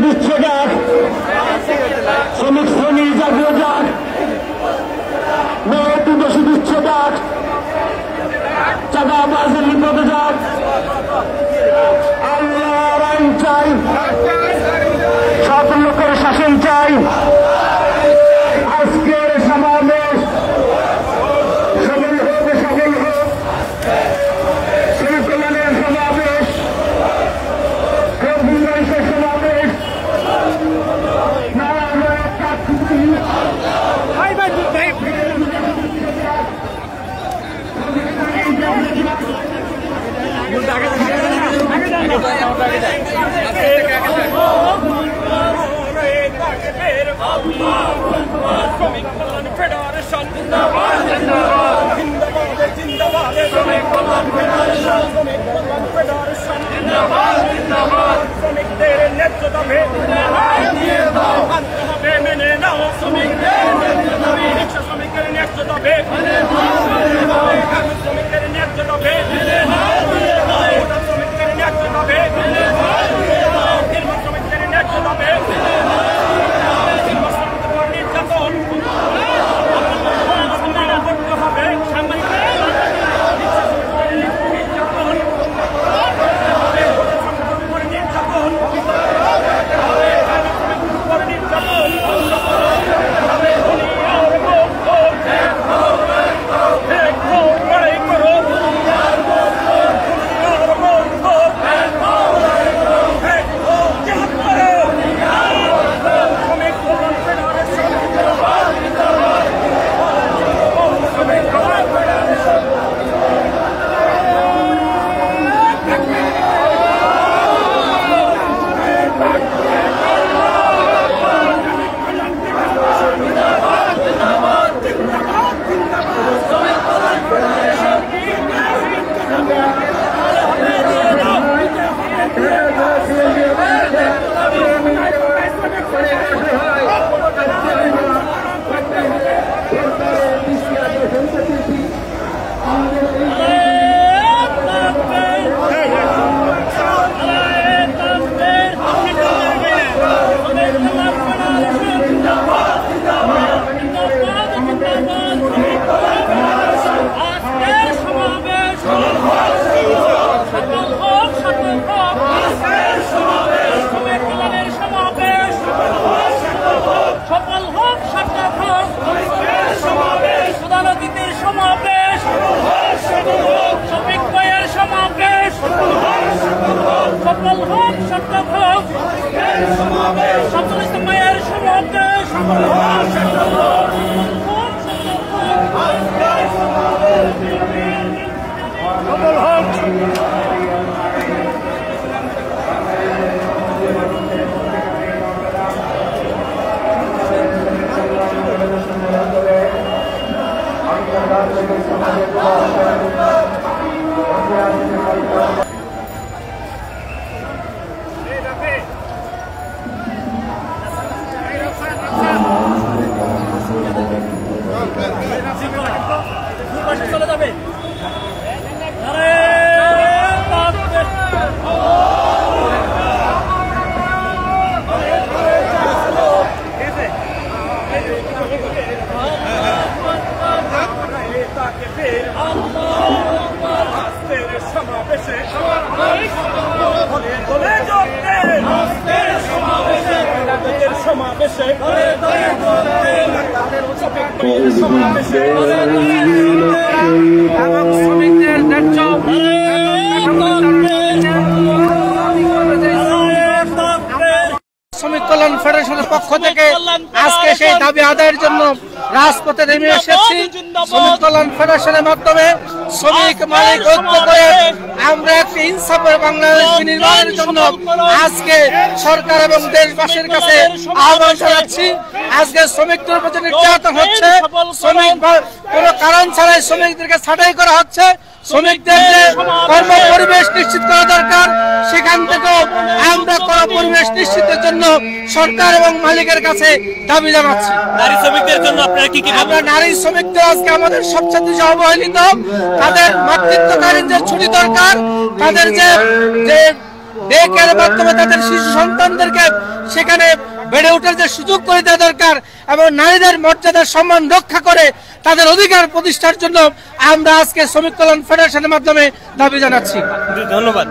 দিচ্ছে ডাক, শ্রমিক শ্রেণীর জাতীয় ডাক, মেয়ে দিবসে দিচ্ছে ডাক, চাঁদাবাজের বিপদে ডাক। আল্লাহর আইন চাই, সব লোকের শাসন চাই। আজকের সমাবেশ সফল হোক, সফল হোক। শ্রমিক কল্যাণের সমাবেশ, কর্মীদের সমাবেশ, শ্রমিক কল্যাণ ফেডারেশন জিন্দাবাদ, জিন্দাবাদ, জিন্দাবাদ, শ্রমিক কল্যাণ ফেডারেশন, শ্রমিক কল্যাণ ফেডারেশন জিন্দাবাদ, জিন্দাবাদ, শ্রমিকদের ন্যায্য দাবি আনতে হবে, মেনে নাও শ্রমিকদের ন্যায্য দাবি, রিক্সা শ্রমিকের ন্যায্য দাবি, শ্রমিকের ন্যায্য দাবি, শ্রমিকের ন্যায্য দাবি, শ্রমিকের ন্যায্য দাবি, নির্যাতন করতে হবে, সাংবাদিক শ্রমিক কল্যাণ ফেডারেশনের পক্ষ থেকে আজকে সেই দাবি আদায়ের জন্য রাজপথে নেমে এসেছি। শ্রমিক কল্যাণ ফেডারেশনের মাধ্যমে শ্রমিক মালিক ঐক্য করে আমরা একটি ইনসাফের বাংলাদেশ নির্মাণের জন্য আজকে সরকার এবং দেশবাসীর কাছে আহ্বান জানাচ্ছি। আজকে শ্রমিকদের উপর নির্যাতন হচ্ছে, শ্রমিক কোনো কারণ ছাড়াই শ্রমিকদেরকে ছাঁটাই করা হচ্ছে। শ্রমিকদের যে কর্ম পরিবেশ নিশ্চিত করা দরকার, সেখান থেকেও আমরা কর্ম পরিবেশ নিশ্চিতের জন্য সরকার এবং মালিকের কাছে দাবি জানাচ্ছি। নারী শ্রমিকদের জন্য আপনারা কি কি? আমরা নারী শ্রমিকদের আজকে আমাদের সবচেয়ে বেশি অবহেলিত, তাদের মাতৃত্বকালীন যে ছুটি দরকার, তাদের যে ডে কেয়ারের মাধ্যমে তাদের শিশু সন্তানদেরকে সেখানে বেড়ে ওঠার যে সুযোগ করে দেওয়া দরকার এবং নারীদের মর্যাদার সম্মান রক্ষা করে তাদের অধিকার প্রতিষ্ঠার জন্য আমরা আজকে শ্রমিক কল্যাণ ফেডারেশনের মাধ্যমে দাবি জানাচ্ছি। ধন্যবাদ।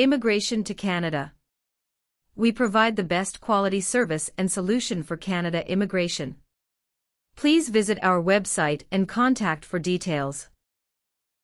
Immigration to Canada. We provide the best quality service and solution for Canada immigration. Please visit our website and contact for details.